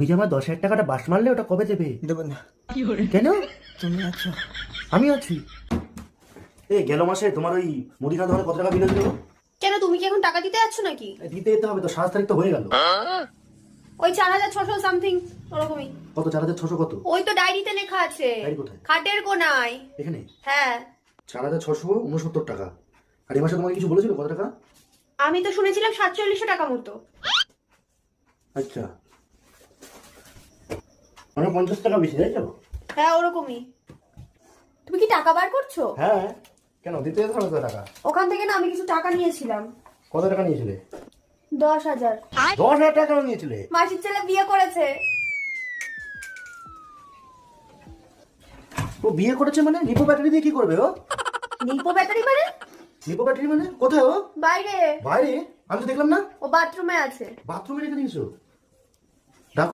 তুমি যে আমার 10,000 টাকাটা বাস মারলে ওটা কবে দেবে? দেবো না। কেন? তুমি আছো। আমি আছি। গেল মাসে তোমার ওই মুদিখানা দোকানে কত টাকা বিল হয়েছিল? কেন, তুমি কি এখন টাকা দিতে যাচ্ছ নাকি? দিতে যেতে হবে তো, 7 তারিখ তো হয়ে গেল। ওই 4,600 সামথিং ওরকমই। কত? 4,600 কত? ওই তো ডায়েরিতে লেখা আছে। ডায়েরি কোথায়? খাটের কোনায়। এখানে হ্যাঁ। 4,669 টাকা। আর এই মাসে তোমাকে কিছু বলেছিল কত টাকা? আমি তো শুনেছিলাম 4700 টাকা মতো। আচ্ছা, মানে 50 টাকা বেশি, তাই তো? হ্যাঁ ওরকমই। তুমি কি টাকা বার করছো? হ্যাঁ, কেন দিতে যেতে হবে তো টাকা? ওখান থেকে না আমি কিছু টাকা নিয়েছিলাম। কত টাকা নিয়েছিলে? 10,000। 10,000 টাকা নিয়েছিলে? মাসির ছেলে বিয়ে করেছে। ও বিয়ে করেছে মানে? নিপো ব্যাটারি দিয়ে কি করবে ও? নিপো ব্যাটারি মানে? নিপো ব্যাটারি মানে কোথায় ও? বাইরে। বাইরে? আমি তো দেখলাম না। ও বাথরুমে আছে। বাথরুমে রেখে দিয়েছো?